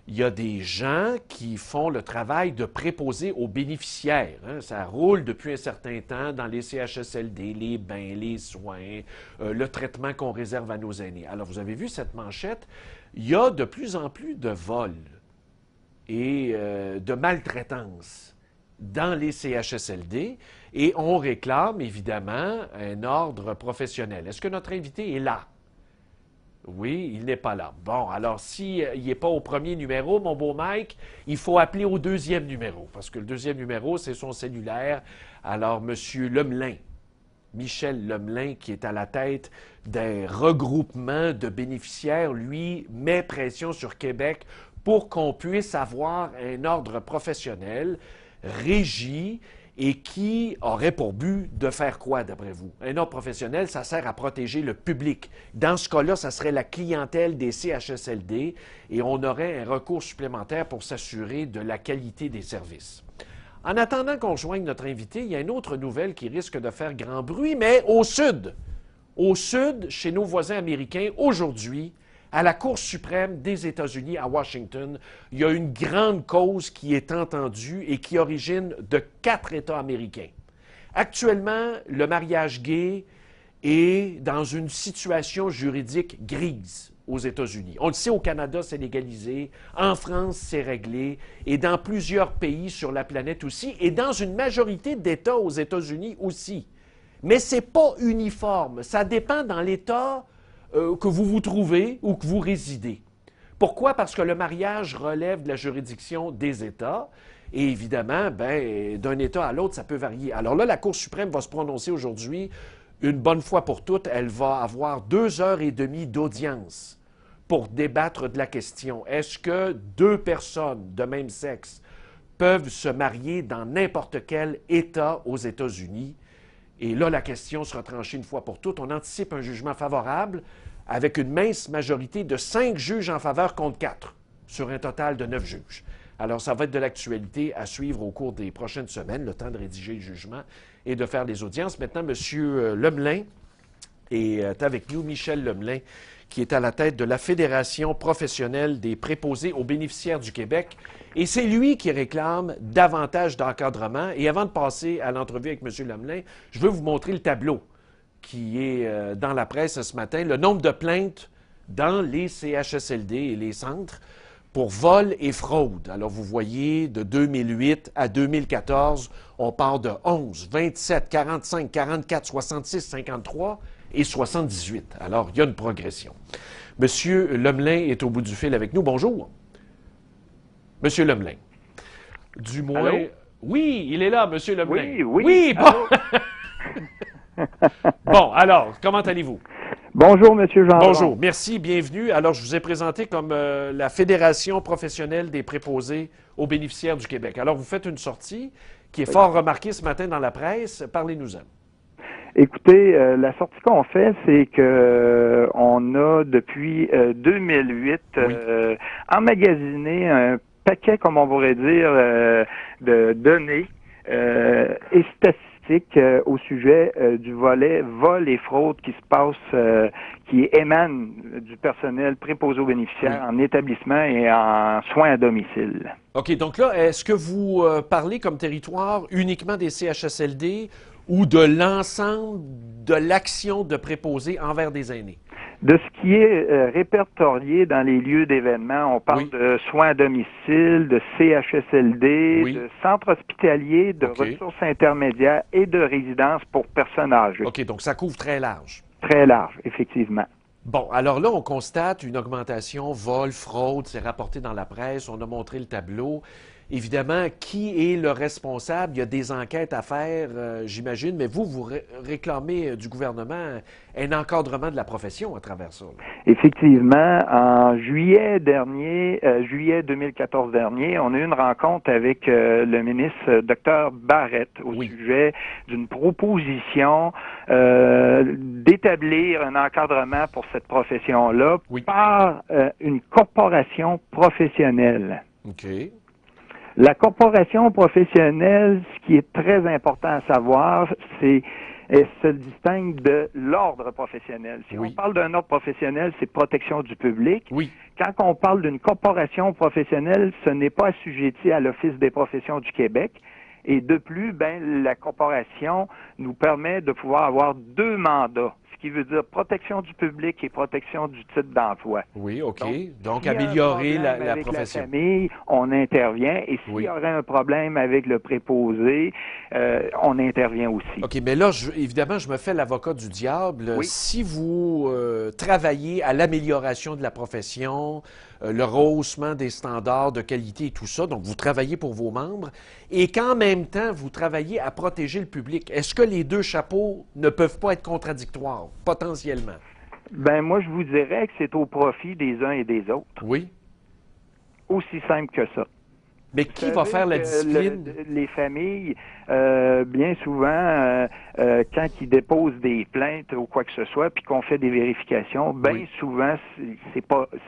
il y a des gens qui font le travail de préposés aux bénéficiaires. Hein. Ça roule depuis un certain temps dans les CHSLD, les bains, les soins, le traitement qu'on réserve à nos aînés. Alors, vous avez vu cette manchette, il y a de plus en plus de vols et de maltraitance dans les CHSLD et on réclame évidemment un ordre professionnel. Est-ce que notre invité est là? Oui, il n'est pas là. Bon, alors s'il n'est pas au premier numéro, mon beau Mike, il faut appeler au deuxième numéro, parce que le deuxième numéro, c'est son cellulaire. Alors, M. Lemelin, Michel Lemelin, qui est à la tête d'un regroupement de bénéficiaires, lui, met pression sur Québec pour qu'on puisse avoir un ordre professionnel régi et qui aurait pour but de faire quoi, d'après vous? Un ordre professionnel, ça sert à protéger le public. Dans ce cas-là, ça serait la clientèle des CHSLD et on aurait un recours supplémentaire pour s'assurer de la qualité des services. En attendant qu'on rejoigne notre invité, il y a une autre nouvelle qui risque de faire grand bruit, mais au sud. Au sud, chez nos voisins américains, aujourd'hui, à la Cour suprême des États-Unis à Washington, il y a une grande cause qui est entendue et qui origine de 4 États américains. Actuellement, le mariage gay est dans une situation juridique grise aux États-Unis. On le sait, au Canada, c'est légalisé, en France, c'est réglé, et dans plusieurs pays sur la planète aussi, et dans une majorité d'États aux États-Unis aussi. Mais ce n'est pas uniforme. Ça dépend dans l'État que vous vous trouvez ou que vous résidez. Pourquoi? Parce que le mariage relève de la juridiction des États et évidemment, d'un État à l'autre, ça peut varier. Alors là, la Cour suprême va se prononcer aujourd'hui une bonne fois pour toutes. Elle va avoir 2 heures et demie d'audience pour débattre de la question. Est-ce que 2 personnes de même sexe peuvent se marier dans n'importe quel État aux États-Unis? Et là, la question sera tranchée une fois pour toutes. On anticipe un jugement favorable avec une mince majorité de 5 juges en faveur contre 4, sur un total de 9 juges. Alors, ça va être de l'actualité à suivre au cours des prochaines semaines, le temps de rédiger le jugement et de faire les audiences. Maintenant, M. Lemelin est avec nous, Michel Lemelin, qui est à la tête de la Fédération professionnelle des préposés aux bénéficiaires du Québec. Et c'est lui qui réclame davantage d'encadrement. Et avant de passer à l'entrevue avec M. Lemelin, je veux vous montrer le tableau qui est dans la presse ce matin, le nombre de plaintes dans les CHSLD et les centres pour vol et fraude. Alors, vous voyez, de 2008 à 2014, on part de 11, 27, 45, 44, 66, 53 et 78. Alors, il y a une progression. Monsieur Lemelin est au bout du fil avec nous. Bonjour. Monsieur Lemelin. Du moins... Allô? Oui, il est là, Monsieur Lemelin. Oui. Bon. Bon, alors, comment allez-vous? Bonjour, Monsieur Jean. Bonjour, merci, bienvenue. Alors, je vous ai présenté comme la Fédération professionnelle des préposés aux bénéficiaires du Québec. Alors, vous faites une sortie qui est fort remarquée ce matin dans la presse. Parlez-nous-en. Écoutez, la sortie qu'on fait, c'est que on a depuis 2008 emmagasiné un paquet, comme on pourrait dire, de données et statistiques au sujet du volet vol et fraude qui se passe, qui émane du personnel préposé aux bénéficiaires en établissement et en soins à domicile. OK, donc là, est-ce que vous parlez comme territoire uniquement des CHSLD ou de l'ensemble de l'action de préposés envers des aînés? De ce qui est répertorié dans les lieux d'événements, on parle de soins à domicile, de CHSLD, de centres hospitaliers, de ressources intermédiaires et de résidences pour personnes âgées. OK, donc ça couvre très large. Très large, effectivement. Bon, alors là, on constate une augmentation, vol, fraude, c'est rapporté dans la presse, on a montré le tableau. Évidemment, qui est le responsable? Il y a des enquêtes à faire, j'imagine, mais vous réclamez du gouvernement un encadrement de la profession à travers ça. Là. Effectivement, en juillet dernier, juillet 2014 dernier, on a eu une rencontre avec le ministre Dr Barrett au sujet d'une proposition d'établir un encadrement pour cette profession-là par une corporation professionnelle. OK. La corporation professionnelle, ce qui est très important à savoir, c'est elle se distingue de l'ordre professionnel. Si Oui. on parle d'un ordre professionnel, c'est protection du public. Oui. Quand on parle d'une corporation professionnelle, ce n'est pas assujetti à l'Office des professions du Québec. Et de plus, la corporation nous permet de pouvoir avoir 2 mandats, ce qui veut dire protection du public et protection du titre d'emploi. Oui, OK. Donc s'il y a un améliorer problème la avec profession. la famille, on intervient. Et s'il y aurait un problème avec le préposé, on intervient aussi. OK, mais là, évidemment, je me fais l'avocat du diable. Oui. Si vous travaillez à l'amélioration de la profession, le rehaussement des standards de qualité et tout ça, donc vous travaillez pour vos membres, et qu'en même temps, vous travaillez à protéger le public, est-ce que les 2 chapeaux ne peuvent pas être contradictoires, potentiellement? Moi, je vous dirais que c'est au profit des uns et des autres. Oui. Aussi simple que ça. Mais qui va faire la discipline? Les familles, bien souvent, quand ils déposent des plaintes ou quoi que ce soit, puis qu'on fait des vérifications, souvent,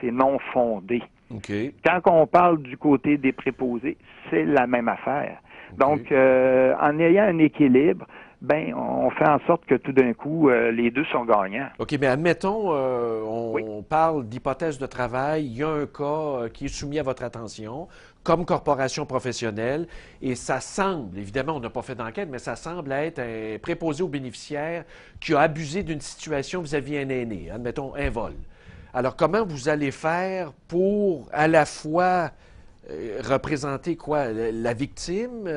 c'est non fondé. Okay. Quand on parle du côté des préposés, c'est la même affaire. Okay. Donc, en ayant un équilibre, on fait en sorte que tout d'un coup, les 2 sont gagnants. OK, mais admettons, on parle d'hypothèse de travail, il y a un cas qui est soumis à votre attention, comme corporation professionnelle, et ça semble, évidemment, on n'a pas fait d'enquête, mais ça semble être un préposé aux bénéficiaires qui a abusé d'une situation vis-à-vis un aîné, admettons un vol. Alors, comment vous allez faire pour à la fois représenter quoi? La victime,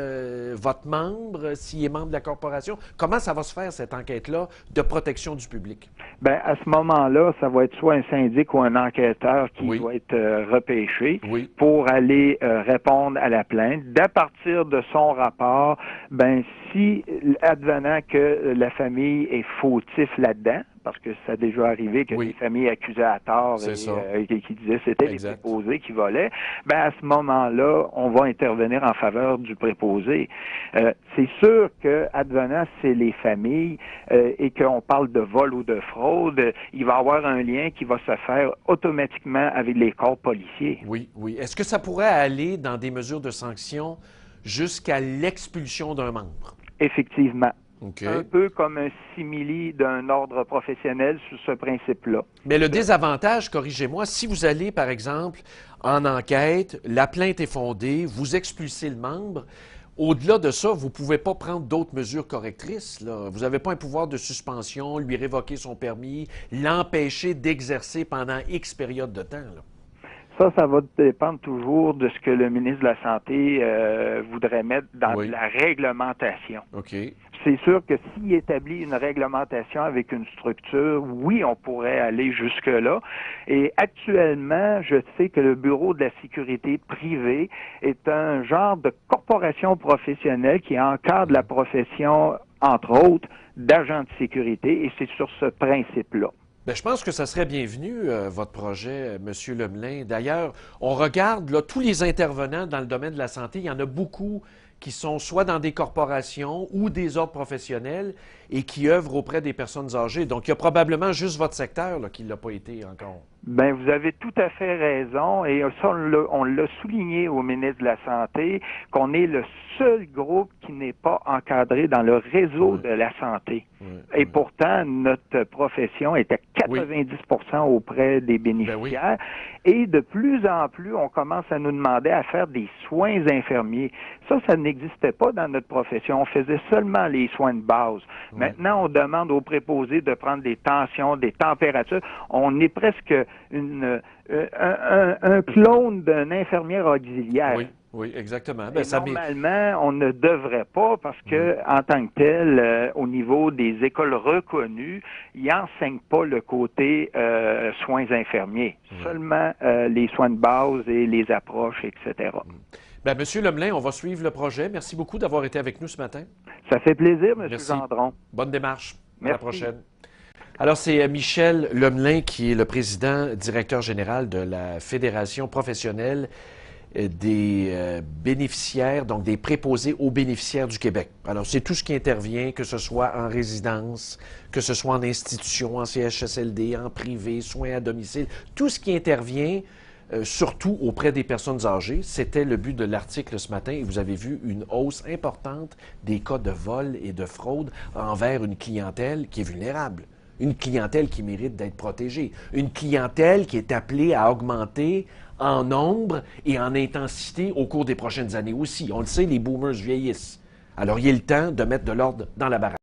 votre membre, s'il est membre de la corporation? Comment ça va se faire, cette enquête-là de protection du public? À ce moment-là, ça va être soit un syndic ou un enquêteur qui va être repêché pour aller répondre à la plainte. D'à partir de son rapport, si advenant que la famille est fautif là-dedans, parce que ça a déjà arrivé que des familles accusaient à tort et qui disaient que c'était les préposés qui volaient, à ce moment-là, on va intervenir en faveur du préposé. C'est sûr que, advenant, c'est les familles et qu'on parle de vol ou de fraude, il va y avoir un lien qui va se faire automatiquement avec les corps policiers. Oui, oui. Est-ce que ça pourrait aller dans des mesures de sanction jusqu'à l'expulsion d'un membre? Effectivement. Okay. Un peu comme un simili d'un ordre professionnel sur ce principe-là. Mais le désavantage, corrigez-moi, si vous allez, par exemple, en enquête, la plainte est fondée, vous expulsez le membre, au-delà de ça, vous ne pouvez pas prendre d'autres mesures correctrices, là. Vous n'avez pas un pouvoir de suspension, lui révoquer son permis, l'empêcher d'exercer pendant X période de temps, là. Ça va dépendre toujours de ce que le ministre de la Santé voudrait mettre dans la réglementation. OK. C'est sûr que s'il établit une réglementation avec une structure, oui, on pourrait aller jusque-là. Et actuellement, je sais que le Bureau de la sécurité privée est un genre de corporation professionnelle qui encadre la profession, entre autres, d'agents de sécurité, et c'est sur ce principe-là. Je pense que ça serait bienvenu, votre projet, M. Lemelin. D'ailleurs, on regarde là, tous les intervenants dans le domaine de la santé. Il y en a beaucoup qui sont soit dans des corporations ou des ordres professionnels et qui œuvrent auprès des personnes âgées. Donc, il y a probablement juste votre secteur là, qui ne l'a pas été encore. Vous avez tout à fait raison. Et ça, on l'a souligné au ministre de la Santé, qu'on est le seul groupe qui n'est pas encadré dans le réseau de la santé. Et pourtant, notre profession est à 90% auprès des bénéficiaires. Et de plus en plus, on commence à nous demander à faire des soins infirmiers. Ça n'existait pas dans notre profession. On faisait seulement les soins de base. Maintenant, on demande aux préposés de prendre des tensions, des températures. On est presque un clone d'une infirmière auxiliaire. Oui, exactement. Normalement, on ne devrait pas parce que, en tant que tel, au niveau des écoles reconnues, ils n'enseignent pas le côté soins infirmiers. Seulement les soins de base et les approches, etc. Monsieur Lemelin, on va suivre le projet. Merci beaucoup d'avoir été avec nous ce matin. Ça fait plaisir, M. Gendron. Bonne démarche. Merci. À la prochaine. Alors, c'est Michel Lemelin qui est le président, directeur général de la Fédération professionnelle des bénéficiaires, donc des préposés aux bénéficiaires du Québec. Alors, c'est tout ce qui intervient, que ce soit en résidence, que ce soit en institution, en CHSLD, en privé, soins à domicile, tout ce qui intervient surtout auprès des personnes âgées. C'était le but de l'article ce matin et vous avez vu une hausse importante des cas de vol et de fraude envers une clientèle qui est vulnérable. Une clientèle qui mérite d'être protégée. Une clientèle qui est appelée à augmenter en nombre et en intensité au cours des prochaines années aussi. On le sait, les boomers vieillissent. Alors, il est le temps de mettre de l'ordre dans la baraque.